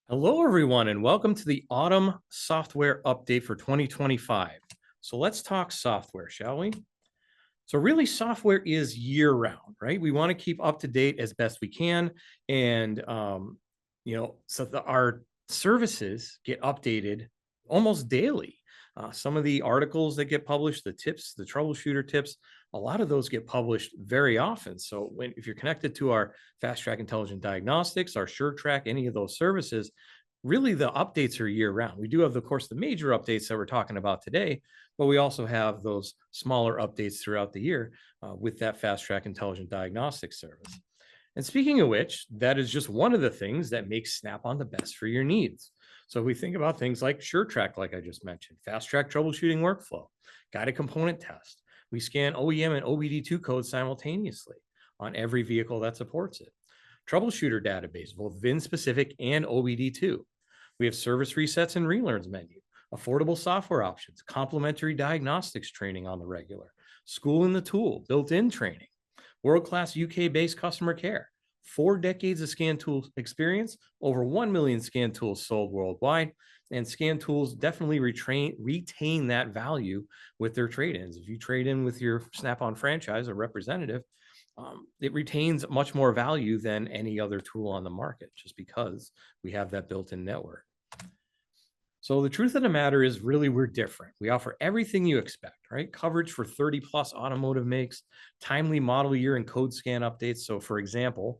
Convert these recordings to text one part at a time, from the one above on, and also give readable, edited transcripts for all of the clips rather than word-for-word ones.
Hello, everyone, and welcome to the autumn software update for 2025. So let's talk software, shall we? So really, software is year round, right? We want to keep up to date as best we can, and our services get updated almost daily. Some of the articles that get published, the tips, the troubleshooter tips, a lot of those get published very often. So if you're connected to our Fast Track Intelligent Diagnostics, our Sure Track, any of those services, really the updates are year round. We do have, of course, the major updates that we're talking about today, but we also have those smaller updates throughout the year with that Fast Track Intelligent Diagnostics service. And speaking of which, that is just one of the things that makes Snap-on the best for your needs. So we think about things like SureTrack, like I just mentioned, Fast Track troubleshooting workflow, guided component test. We scan OEM and OBD2 codes simultaneously on every vehicle that supports it. Troubleshooter database, both VIN specific and OBD2. We have service resets and relearns menu, affordable software options, complementary diagnostics training on the regular, school in the tool, built-in training, world-class UK-based customer care, 4 decades of scan tool experience, over 1 million scan tools sold worldwide, and scan tools definitely retain that value with their trade-ins. If you trade in with your Snap-on franchise or representative, it retains much more value than any other tool on the market, just because we have that built-in network. So the truth of the matter is, really, we're different. We offer everything you expect, right? Coverage for 30 plus automotive makes, timely model year and code scan updates. So for example,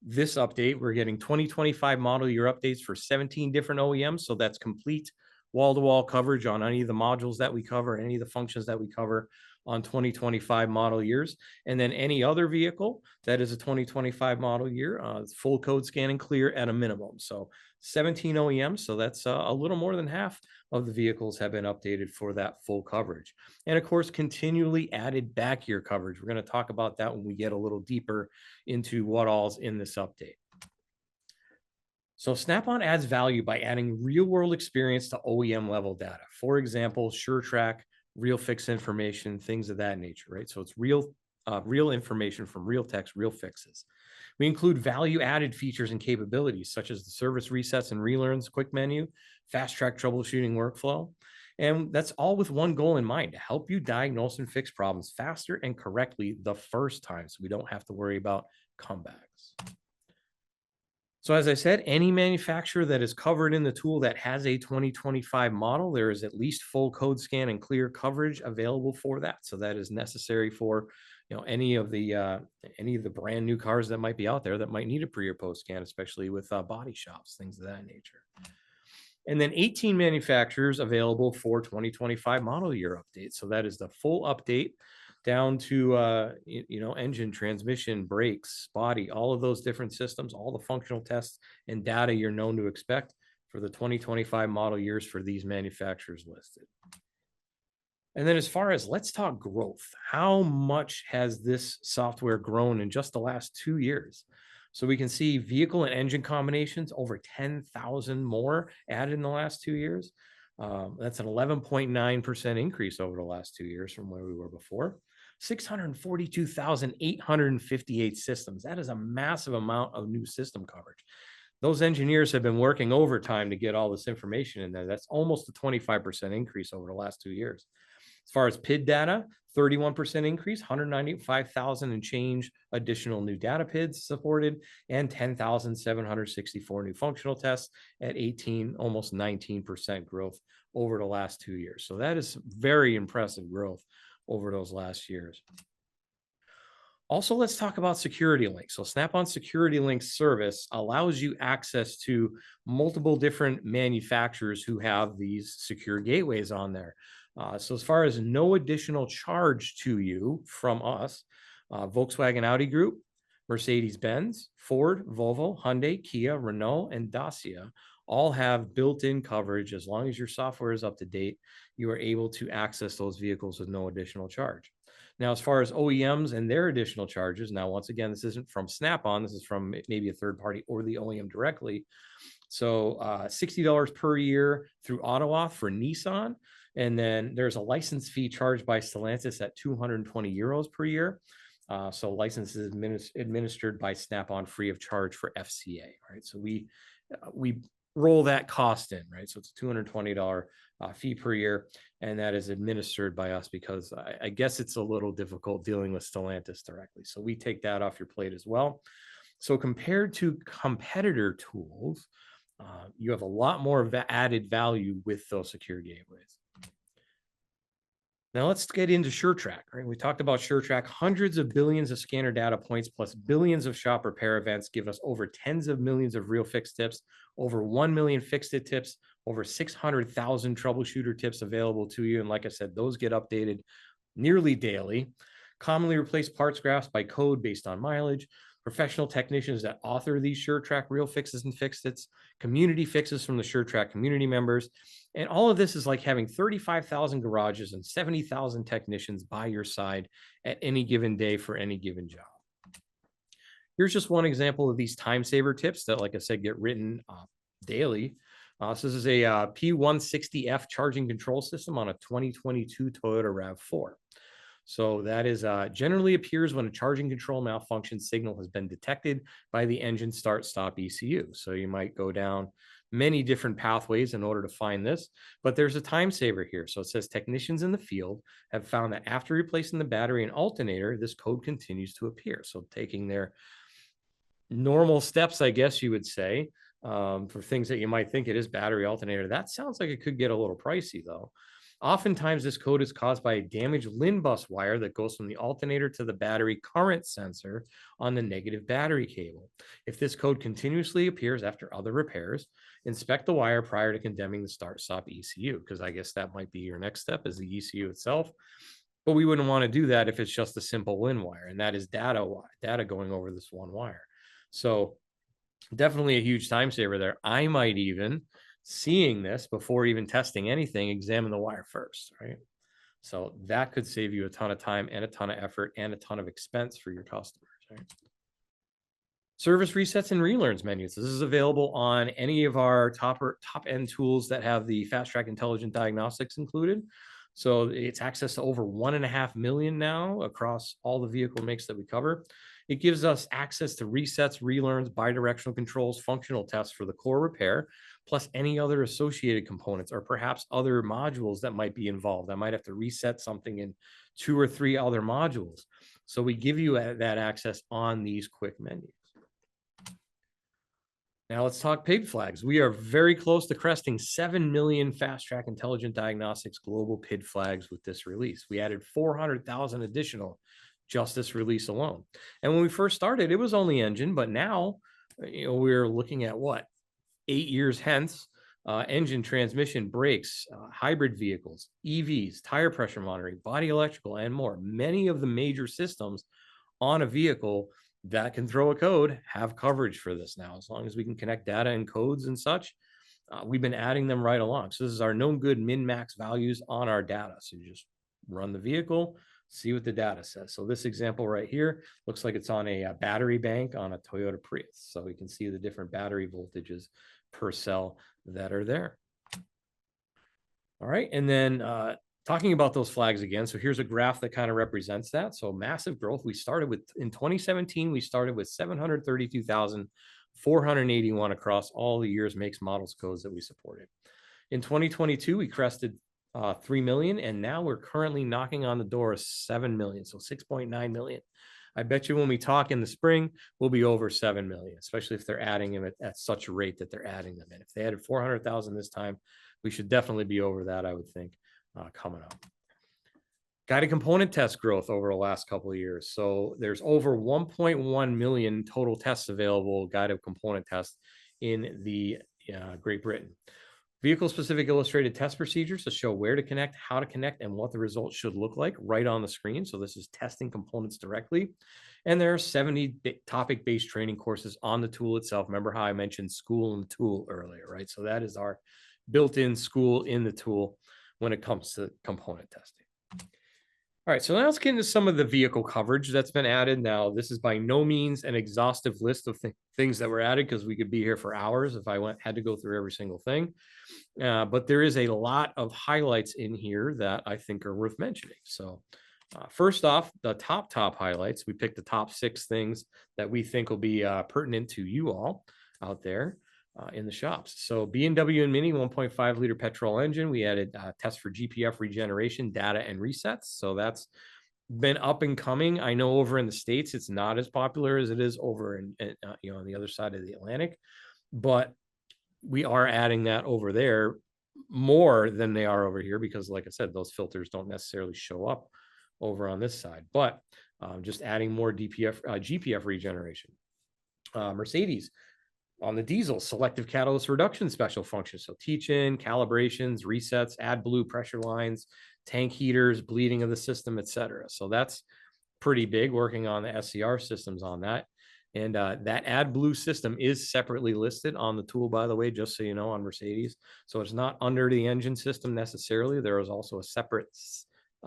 this update, we're getting 2025 model year updates for 17 different OEMs. So that's complete wall-to-wall coverage on any of the modules that we cover, any of the functions that we cover on 2025 model years. And then any other vehicle that is a 2025 model year, full code scan and clear at a minimum. So 17 OEMs. So that's a little more than half of the vehicles have been updated for that full coverage. And of course, continually added back year coverage. We're going to talk about that when we get a little deeper into what all's in this update. So Snap-on adds value by adding real-world experience to OEM level data. For example, SureTrack, real fix information, things of that nature, right? So it's real information from real text, real fixes. We include value-added features and capabilities such as the service resets and relearns quick menu, fast track troubleshooting workflow. And that's all with one goal in mind: to help you diagnose and fix problems faster and correctly the first time, so we don't have to worry about comebacks. So as I said, any manufacturer that is covered in the tool that has a 2025 model, there is at least full code scan and clear coverage available for that. So that is necessary for any of the brand new cars that might be out there that might need a pre or post scan, especially with body shops, things of that nature. And then 18 manufacturers available for 2025 model year updates. So that is the full update down to engine, transmission, brakes, body, all of those different systems, all the functional tests and data you're known to expect for the 2025 model years for these manufacturers listed. And then as far as, let's talk growth. How much has this software grown in just the last 2 years? So we can see vehicle and engine combinations, over 10,000 more added in the last 2 years. That's an 11.9% increase over the last 2 years from where we were before. 642,858 systems. That is a massive amount of new system coverage. Those engineers have been working overtime to get all this information in there. That's almost a 25% increase over the last 2 years. As far as PID data, 31% increase, 195,000 and change additional new data PIDs supported, and 10,764 new functional tests at 18, almost 19% growth over the last 2 years. So that is very impressive growth over those last years. Also, let's talk about Security Link. So Snap-on Security Link service allows you access to multiple different manufacturers who have these secure gateways on there. So as far as no additional charge to you from us, Volkswagen Audi Group, Mercedes-Benz, Ford, Volvo, Hyundai, Kia, Renault, and Dacia all have built-in coverage. As long as your software is up to date, you are able to access those vehicles with no additional charge. Now, as far as OEMs and their additional charges, now, once again, this isn't from Snap-on, this is from maybe a third party or the OEM directly. So $60 per year through AutoAuth for Nissan. And then there's a license fee charged by Stellantis at 220 euros per year. So license is administered by Snap-on free of charge for FCA, right? So we roll that cost in, right? So it's a $220 fee per year, and that is administered by us because I guess it's a little difficult dealing with Stellantis directly. So we take that off your plate as well. So compared to competitor tools, you have a lot more added value with those secure gateways. Now let's get into SureTrack, right? We talked about SureTrack. Hundreds of billions of scanner data points plus billions of shop repair events give us over tens of millions of real fix tips, over 1 million fix-it tips, over 600,000 troubleshooter tips available to you. And like I said, those get updated nearly daily. Commonly replaced parts graphs by code based on mileage, professional technicians that author these SureTrack real fixes and fix-its, community fixes from the SureTrack community members. And all of this is like having 35,000 garages and 70,000 technicians by your side at any given day for any given job. Here's just one example of these time saver tips that, like I said, get written daily. So this is a P160F charging control system on a 2022 Toyota RAV4. So that is generally appears when a charging control malfunction signal has been detected by the engine start stop ECU. So you might go down many different pathways in order to find this, but there's a time saver here. So it says technicians in the field have found that after replacing the battery and alternator, this code continues to appear. So taking their normal steps, I guess you would say, for things that you might think it is battery alternator. That sounds like it could get a little pricey though. Oftentimes, this code is caused by a damaged LIN bus wire that goes from the alternator to the battery current sensor on the negative battery cable. If this code continuously appears after other repairs, inspect the wire prior to condemning the start-stop ECU, because I guess that might be your next step is the ECU itself. But we wouldn't want to do that if it's just a simple LIN wire, and that is data going over this one wire. So definitely a huge time saver there. I might even, seeing this before even testing anything, examine the wire first, right? So that could save you a ton of time and a ton of effort and a ton of expense for your customers, right? Service resets and relearns menus. This is available on any of our top end tools that have the Fast Track Intelligent Diagnostics included. So it's access to over 1.5 million now across all the vehicle makes that we cover. It gives us access to resets, relearns, bidirectional controls, functional tests for the core repair, plus any other associated components or perhaps other modules that might be involved. I might have to reset something in 2 or 3 other modules. So we give you that access on these quick menus. Now let's talk pig flags. We are very close to cresting 7 million Fast Track Intelligent Diagnostics global PID flags with this release. We added 400,000 additional just this release alone. And when we first started, it was only engine, but now, we're looking at what? 8 years hence, engine, transmission, brakes, hybrid vehicles, EVs, tire pressure monitoring, body electrical, and more. Many of the major systems on a vehicle that can throw a code have coverage for this now. As long as we can connect data and codes and such, we've been adding them right along. So this is our known good min-max values on our data. So you just run the vehicle, see what the data says. So this example right here looks like it's on a battery bank on a Toyota Prius. So we can see the different battery voltages per cell that are there. All right, and then talking about those flags again. So here's a graph that kind of represents that. So massive growth. We started with, in 2017, we started with 732,481 across all the years, makes, models, codes that we supported. In 2022, we crested 3 million, and now we're currently knocking on the door of 7 million, so 6.9 million. I bet you when we talk in the spring, we'll be over 7 million, especially if they're adding them at such a rate that they're adding them in. If they added 400,000 this time, we should definitely be over that, I would think, coming up. Guided component test growth over the last couple of years. So there's over 1.1 million total tests available, guided component tests in the Great Britain. Vehicle-specific illustrated test procedures to show where to connect, how to connect, and what the results should look like right on the screen. So this is testing components directly. And there are 70 topic-based training courses on the tool itself. Remember how I mentioned school and tool earlier, right? So that is our built-in school in the tool when it comes to component testing. All right, so now let's get into some of the vehicle coverage that's been added. Now, this is by no means an exhaustive list of things that were added, because we could be here for hours if I had to go through every single thing. But there is a lot of highlights in here that I think are worth mentioning. So first off, the top highlights, we picked the top 6 things that we think will be pertinent to you all out there. in the shops. So B&W and Mini 1.5 liter petrol engine. We added tests for GPF regeneration, data, and resets. So that's been up and coming. I know over in the States, it's not as popular as it is over in on the other side of the Atlantic, but we are adding that over there more than they are over here because, like I said, those filters don't necessarily show up over on this side, but just adding more GPF regeneration. Mercedes on the diesel, selective catalyst reduction special functions. So teach-in, calibrations, resets, AdBlue pressure lines, tank heaters, bleeding of the system, etc. So that's pretty big, working on the SCR systems on that. And that AdBlue system is separately listed on the tool, by the way, just so you know, on Mercedes. So it's not under the engine system necessarily. There is also a separate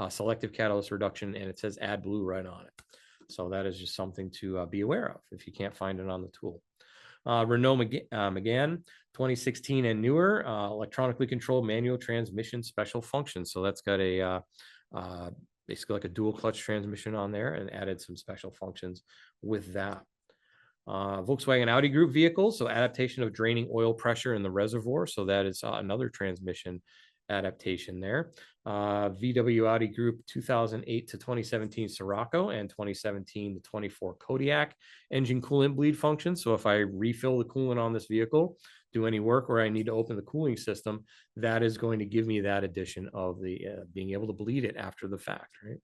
selective catalyst reduction, and it says AdBlue right on it. So that is just something to be aware of if you can't find it on the tool. Renault Megane 2016 and newer, electronically controlled manual transmission special function. So that's got a basically like a dual clutch transmission on there, and added some special functions with that. Volkswagen Audi Group vehicles, so adaptation of draining oil pressure in the reservoir. So that is another transmission adaptation there. VW Audi Group 2008 to 2017 Sirocco and 2017 to 24 Kodiaq engine coolant bleed function. So if I refill the coolant on this vehicle, do any work where I need to open the cooling system, that is going to give me that addition of the being able to bleed it after the fact, right?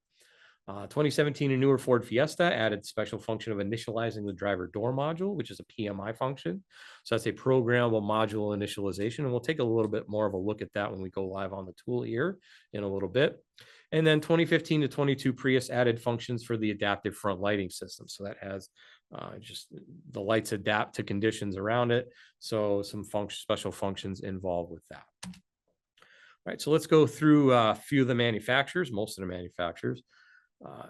2017 and newer Ford Fiesta added special function of initializing the driver door module, which is a PMI function. So that's a programmable module initialization. And we'll take a little bit more of a look at that when we go live on the tool here in a little bit. And then 2015 to 22 Prius added functions for the adaptive front lighting system. So that has just the lights adapt to conditions around it. So some special functions involved with that. All right, so let's go through a few of the manufacturers, most of the manufacturers.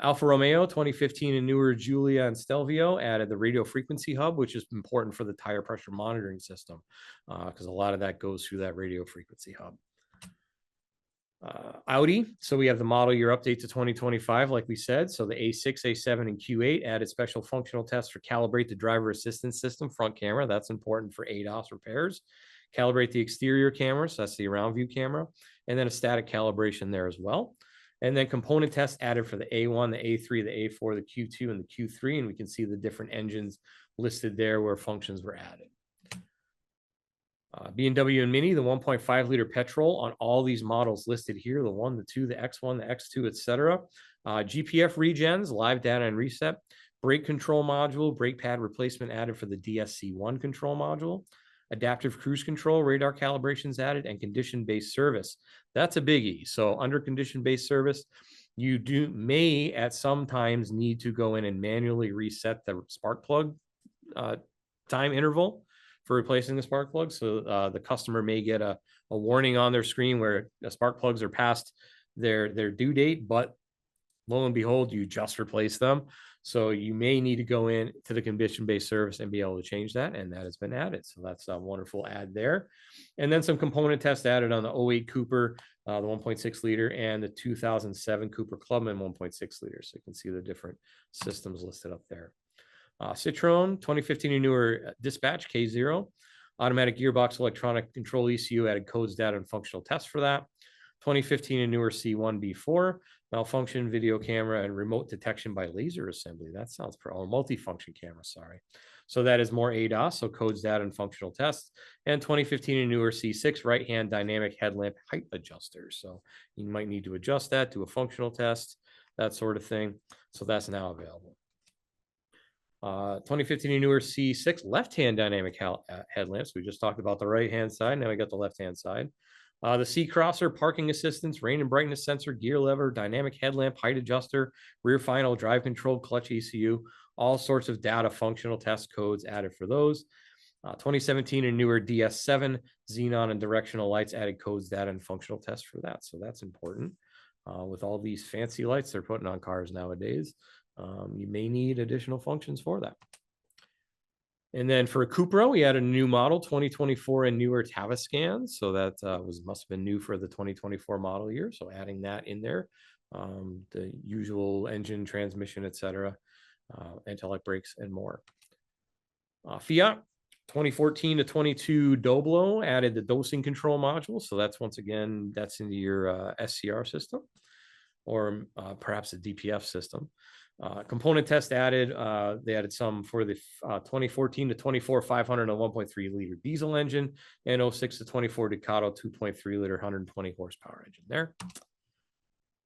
Alfa Romeo 2015 and newer Giulia and Stelvio added the radio frequency hub, which is important for the tire pressure monitoring system because a lot of that goes through that radio frequency hub. Audi, so we have the model year update to 2025, like we said. So the A6, A7, and Q8 added special functional tests for calibrate the driver assistance system front camera. That's important for ADAS repairs. Calibrate the exterior camera, so that's the around view camera, and then a static calibration there as well. And then component tests added for the A1, the A3, the A4, the Q2, and the Q3. And we can see the different engines listed there where functions were added. B&W and Mini, the 1.5 liter petrol on all these models listed here, the 1, the 2, the X1, the X2, etc. GPF regens, live data and reset. Brake control module, brake pad replacement added for the DSC1 control module. Adaptive cruise control, radar calibrations added, and condition-based service. That's a biggie. So under condition-based service, you may at some times need to go in and manually reset the spark plug time interval for replacing the spark plug. So the customer may get a warning on their screen where the spark plugs are past their due date, but lo and behold, you just replace them. So you may need to go in to the condition-based service and be able to change that, and that has been added. So that's a wonderful add there. And then some component tests added on the 08 Cooper, the 1.6 liter, and the 2007 Cooper Clubman 1.6 liter. So you can see the different systems listed up there. Citroen 2015 and newer Dispatch K0, automatic gearbox electronic control ECU added codes, data, and functional tests for that. 2015 and newer C1 B4, malfunction, video camera, and remote detection by laser assembly. That sounds or multifunction camera, sorry. So that is more ADAS, so codes, data, and functional tests. And 2015 and newer C6, right-hand dynamic headlamp height adjuster. So you might need to adjust that, do a functional test, that sort of thing. So that's now available. 2015 and newer C6 left-hand dynamic headlamps. We just talked about the right-hand side. Now we got the left-hand side. The C-Crosser, parking assistance, rain and brightness sensor, gear lever, dynamic headlamp, height adjuster, rear final, drive control, clutch ECU, all sorts of data functional test codes added for those. 2017 and newer DS7, xenon and directional lights added codes, data, and functional tests for that. So that's important. With all these fancy lights they're putting on cars nowadays, you may need additional functions for that. And then for Cupra, we had a new model, 2024 and newer Taviscan. So that must have been new for the 2024 model year. So adding that in there, the usual engine, transmission, etc., anti-lock brakes, and more. Fiat 2014 to 22 Doblo added the dosing control module. So that's once again, that's into your SCR system or perhaps a DPF system. Component test added, they added some for the 2014 to 24 500 and 1.3 liter diesel engine and 06 to 24 Ducato 2.3 liter 120 horsepower engine there.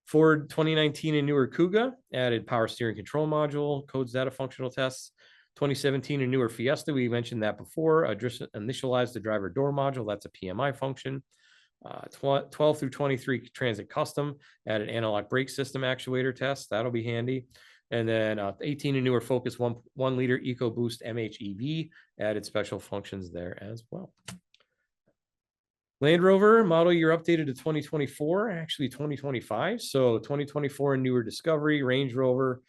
Ford 2019 and newer Kuga added power steering control module, codes data functional tests. 2017 and newer Fiesta, we mentioned that before, initialize the driver door module, that's a PMI function. 12 through 23 Transit Custom added analog brake system actuator test, that'll be handy. And then 18 and newer Focus 1 liter EcoBoost MHEV added special functions there as well. Land Rover model year updated to 2024, actually 2025. So 2024 and newer Discovery, Range Rover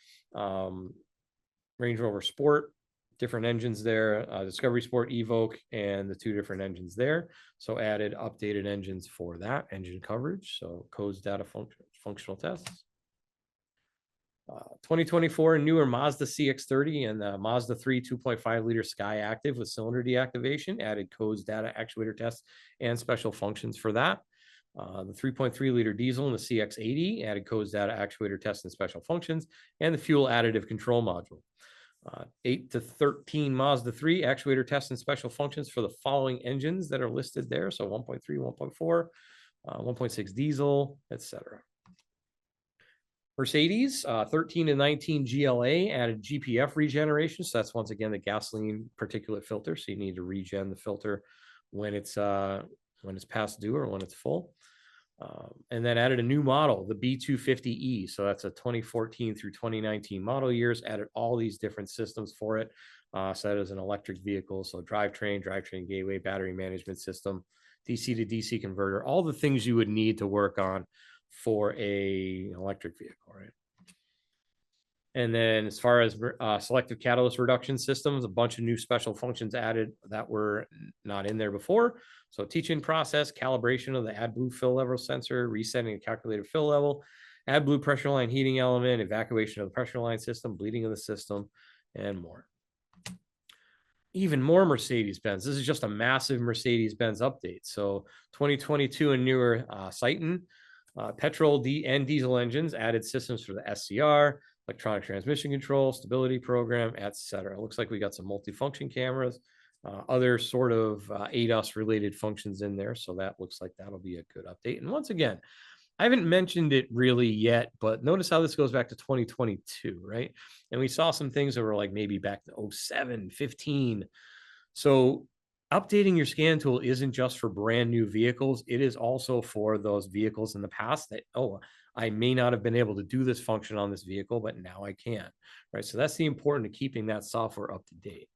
Sport, different engines there, Discovery Sport, Evoque, and the two different engines there. So added updated engines for that engine coverage. So codes, data, functional tests. 2024 and newer Mazda CX-30 and the Mazda 3 2.5 liter Sky Active with cylinder deactivation added codes, data, actuator tests, and special functions for that. The 3.3 liter diesel and the CX-80 added codes, data, actuator tests, and special functions, and the fuel additive control module. 8 to 13 Mazda 3 actuator tests and special functions for the following engines that are listed there. So 1.3, 1.4, 1.6 diesel, etc. Mercedes 13 to 19 GLA added GPF regeneration. So that's once again the gasoline particulate filter. So you need to regen the filter when it's past due or when it's full. And then added a new model, the B250E. So that's a 2014 through 2019 model years, added all these different systems for it. So that is an electric vehicle. So drivetrain gateway, battery management system, DC to DC converter, all the things you would need to work on for an electric vehicle, right? And then as far as selective catalyst reduction systems, a bunch of new special functions added that were not in there before. So teach-in process, calibration of the AdBlue fill level sensor, resetting the calculated fill level, AdBlue pressure line heating element, evacuation of the pressure line system, bleeding of the system, and more. Even more Mercedes-Benz. This is just a massive Mercedes-Benz update. So 2022 and newer Citan, petrol and diesel engines added systems for the SCR, electronic transmission control, stability program, etc. It looks like we got some multifunction cameras, other sort of ADAS related functions in there. So that looks like that'll be a good update. And once again, I haven't mentioned it really yet, but notice how this goes back to 2022, right? And we saw some things that were like maybe back to 07, 15. So updating your scan tool isn't just for brand new vehicles. It is also for those vehicles in the past that, oh, I may not have been able to do this function on this vehicle, but now I can, right? So that's the importance of keeping that software up to date.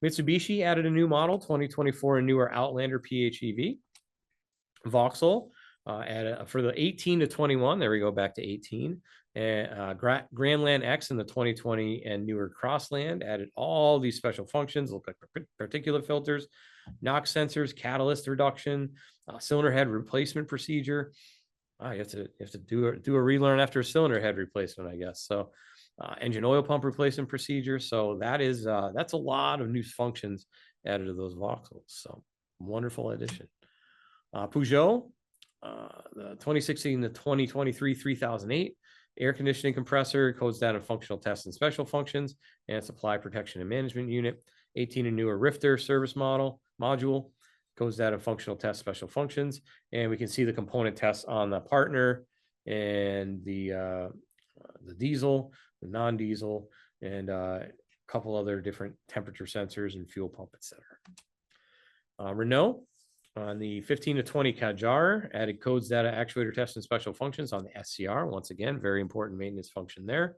Mitsubishi added a new model, 2024 and newer Outlander PHEV. Vauxhall added for the 18 to 21, there we go, back to 18. And Grandland X in the 2020 and newer Crossland added all these special functions, look like particulate filters, NOx sensors, catalyst reduction, cylinder head replacement procedure. You have to do a relearn after a cylinder head replacement, I guess. So engine oil pump replacement procedure. So that's a lot of new functions added to those Vauxhalls. So wonderful addition. Peugeot, the 2016 to 2023 3008 air conditioning compressor, codes down in functional tests and special functions, and supply protection and management unit. 18 and newer Rifter service module, codes down in functional tests, special functions, and we can see the component tests on the partner and the diesel, the non-diesel, and a couple other different temperature sensors and fuel pump, etc. Renault on the 15 to 20 Kadjar added codes, data, actuator tests, and special functions on the SCR. Once again, very important maintenance function there.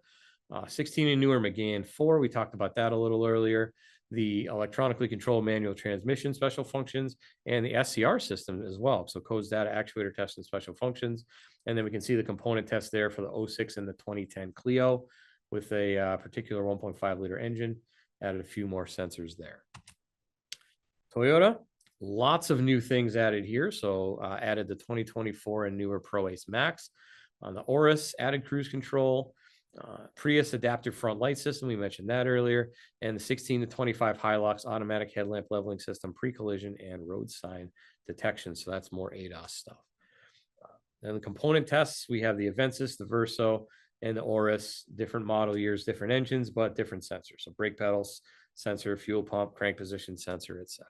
16 and newer Megane 4, we talked about that a little earlier. The electronically controlled manual transmission special functions and the SCR system as well. So codes, data, actuator tests, and special functions. And then we can see the component test there for the 06 and the 2010 Clio with a particular 1.5 liter engine. Added a few more sensors there. Toyota, lots of new things added here. So added the 2024 and newer Pro Ace Max. On the Auris, added cruise control. Prius adaptive front light system, we mentioned that earlier, and the 16 to 25 Hilux automatic headlamp leveling system, pre-collision and road sign detection. So that's more ADAS stuff. And the component tests, we have the Avensis, the Verso, and the Auris, different model years, different engines, but different sensors. So brake pedals, sensor, fuel pump, crank position sensor, etc.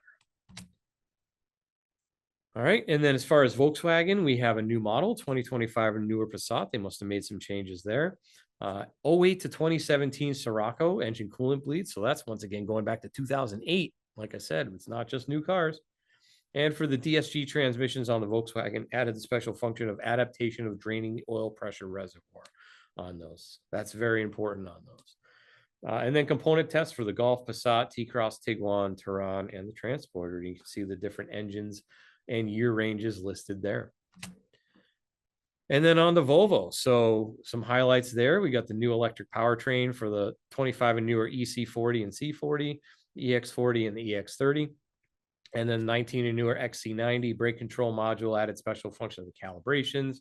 All right. And then as far as Volkswagen, we have a new model, 2025 and newer Passat. They must have made some changes there. 08 to 2017 Sirocco engine coolant bleed. So that's once again going back to 2008. Like I said, it's not just new cars. And for the DSG transmissions on the Volkswagen, added the special function of adaptation of draining the oil pressure reservoir on those. That's very important on those. And then component tests for the Golf, Passat, T-Cross, Tiguan, Touran, and the Transporter. You can see the different engines and year ranges listed there. And then on the Volvo, so some highlights there. We got the new electric powertrain for the 25 and newer EC40 and C40, the EX40 and the EX30. And then 19 and newer XC90 brake control module, added special function of the calibrations,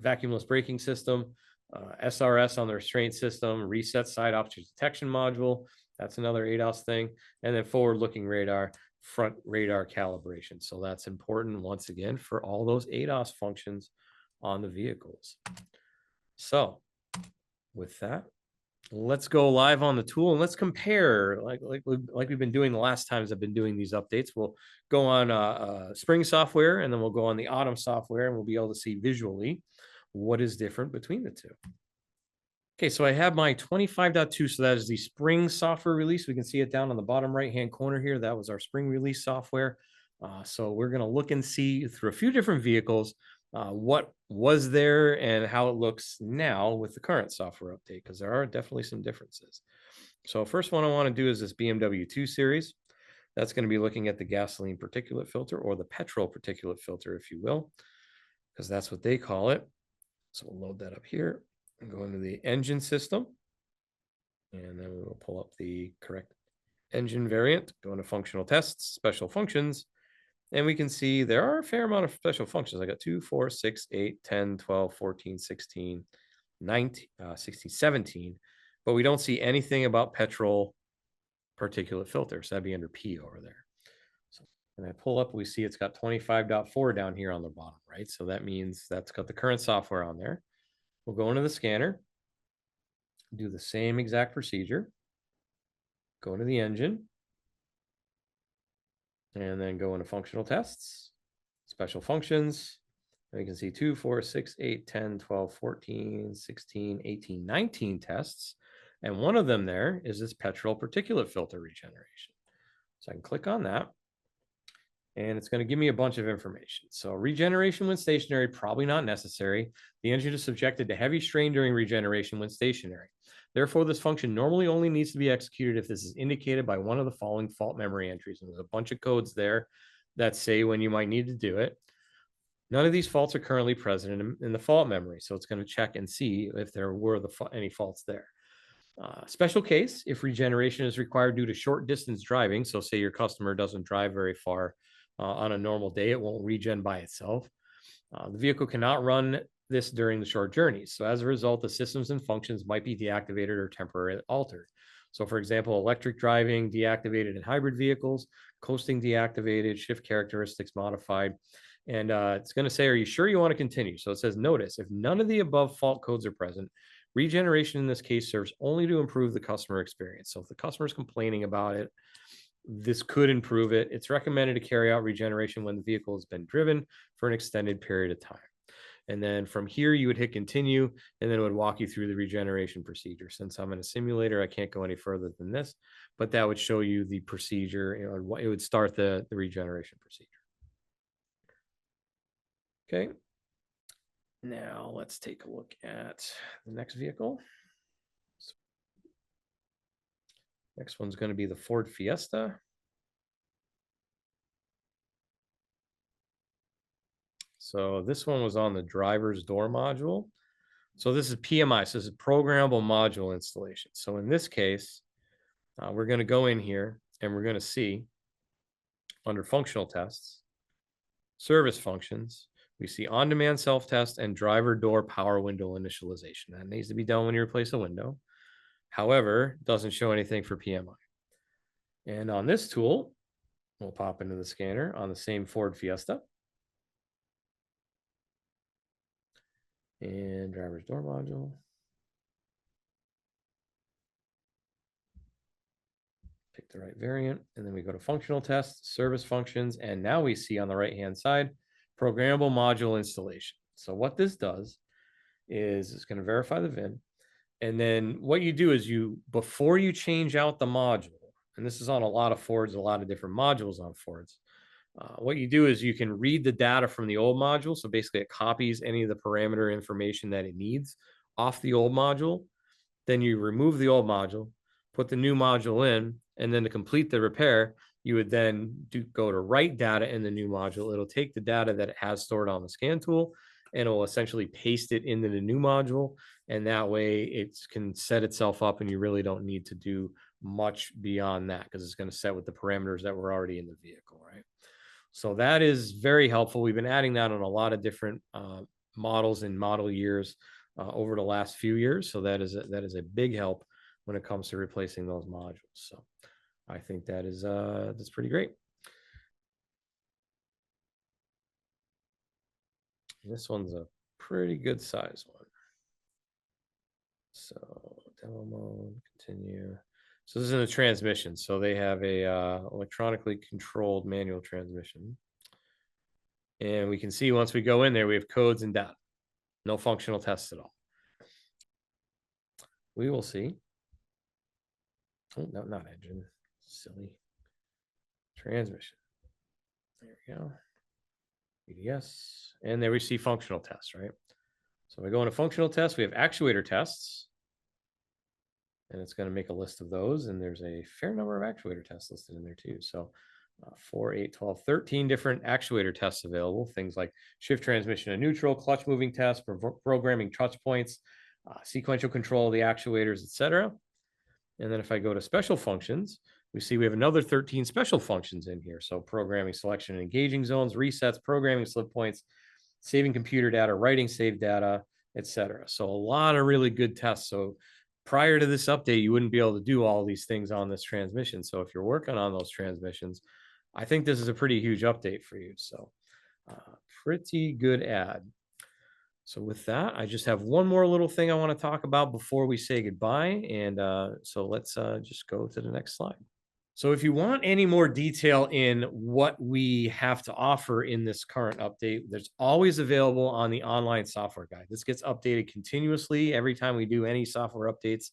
vacuumless braking system, SRS on the restraint system, reset side object detection module. That's another ADAS thing. And then forward-looking radar, front radar calibration. So that's important once again for all those ADAS functions on the vehicles. So with that, let's go live on the tool and let's compare like we've been doing the last times I've been doing these updates. We'll go on spring software and then we'll go on the autumn software and we'll be able to see visually what is different between the two. Okay, so I have my 25.2, so that is the spring software release. We can see it down on the bottom right-hand corner here. That was our spring release software. So we're going to look and see through a few different vehicles what was there and how it looks now with the current software update, because there are definitely some differences. So first one I want to do is this BMW 2 Series. That's going to be looking at the gasoline particulate filter, or the petrol particulate filter, if you will, because that's what they call it. So we'll load that up here and go into the engine system. And then we will pull up the correct engine variant, go into functional tests, special functions, and we can see there are a fair amount of special functions. I got 2, 4, 6, 8, 10, 12, 14, 16, 19, 16, 17, but we don't see anything about petrol particulate filter. So that'd be under P over there. So when I pull up, we see it's got 25.4 down here on the bottom, right? So that means that's got the current software on there. We'll go into the scanner, do the same exact procedure, go into the engine, and then go into functional tests, special functions. And you can see 2, 4, 6, 8, 10, 12, 14, 16, 18, 19 tests. And one of them there is this petrol particulate filter regeneration. So I can click on that. And it's going to give me a bunch of information. So regeneration when stationary, probably not necessary. The engine is subjected to heavy strain during regeneration when stationary. Therefore, this function normally only needs to be executed if this is indicated by one of the following fault memory entries. And there's a bunch of codes there that say when you might need to do it. None of these faults are currently present in the fault memory. So it's going to check and see if there were any faults there. Special case, if regeneration is required due to short distance driving. So say your customer doesn't drive very far on a normal day, it won't regen by itself. The vehicle cannot run this during the short journeys. So as a result, the systems and functions might be deactivated or temporarily altered. So for example, electric driving deactivated in hybrid vehicles, coasting deactivated, shift characteristics modified. And it's going to say, are you sure you want to continue? So it says, notice, if none of the above fault codes are present, regeneration in this case serves only to improve the customer experience. So if the customer is complaining about it, this could improve it. It's recommended to carry out regeneration when the vehicle has been driven for an extended period of time. And then from here, you would hit continue, and then it would walk you through the regeneration procedure. Since I'm in a simulator, I can't go any further than this, but that would show you the procedure. It would start the regeneration procedure. Okay. Now let's take a look at the next vehicle. Next one's going to be the Ford Fiesta. So this one was on the driver's door module. So this is PMI. So this is programmable module installation. So in this case, we're going to go in here and we're going to see under functional tests, service functions, We see on-demand self-test and driver door power window initialization. That needs to be done when you replace a window. However, doesn't show anything for PMI. And on this tool, we'll pop into the scanner on the same Ford Fiesta. And driver's door module. Pick the right variant, and then we go to functional tests, service functions, and now we see on the right-hand side, programmable module installation. So what this does is it's going to verify the VIN. And then what you do is before you change out the module, and this is on a lot of Fords, a lot of different modules on Fords, what you do is you can read the data from the old module. So basically it copies any of the parameter information that it needs off the old module. Then you remove the old module, put the new module in, and then to complete the repair, you would then go to write data in the new module. It'll take the data that it has stored on the scan tool, and it'll essentially paste it into the new module. And that way it can set itself up, and you really don't need to do much beyond that because it's going to set with the parameters that were already in the vehicle, right? So that is very helpful. We've been adding that on a lot of different models and model years over the last few years. So that is a big help when it comes to replacing those modules. So I think that's pretty great. This one's a pretty good size one. So demo mode, continue. So this is in the transmission. So they have a electronically controlled manual transmission. And we can see once we go in there, we have codes and data. No functional tests at all. We will see. Oh, no, not engine. Silly. Transmission. There we go. EDS. And there we see functional tests, right? So we go into functional tests. We have actuator tests. And it's going to make a list of those. And there's a fair number of actuator tests listed in there too. So 4, 8, 12, 13 different actuator tests available. Things like shift transmission and neutral, clutch moving tests, programming touch points, sequential control of the actuators, etc. And then if I go to special functions, we see we have another 13 special functions in here. So programming selection and engaging zones, resets, programming slip points, saving computer data, writing saved data, etc. So a lot of really good tests. So prior to this update, you wouldn't be able to do all these things on this transmission. So if you're working on those transmissions, I think this is a pretty huge update for you. So pretty good add. So with that, I just have one more little thing I want to talk about before we say goodbye. And so let's just go to the next slide. So if you want any more detail in what we have to offer in this current update, there's always available on the online software guide. This gets updated continuously every time we do any software updates.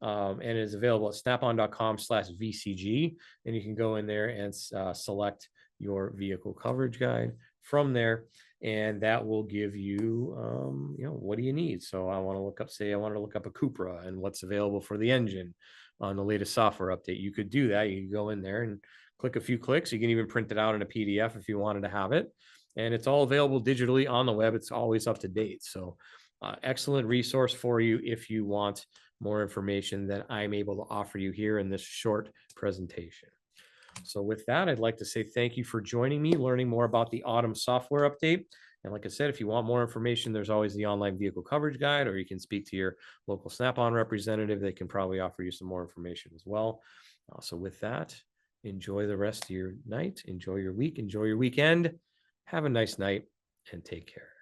And it is available at snapon.com/VCG. And you can go in there and select your vehicle coverage guide from there. And that will give you, what do you need? So I want to look up, say I wanted to look up a Cupra and what's available for the engine on the latest software update. You could do that. You can go in there and click a few clicks. You can even print it out in a PDF if you wanted to have it. And it's all available digitally on the web. It's always up to date. So excellent resource for you if you want more information that I'm able to offer you here in this short presentation. So with that, I'd like to say thank you for joining me, learning more about the autumn software update. And like I said, if you want more information, there's always the online vehicle coverage guide, or you can speak to your local Snap-on representative. They can probably offer you some more information as well. So with that, enjoy the rest of your night, enjoy your week, enjoy your weekend. Have a nice night and take care.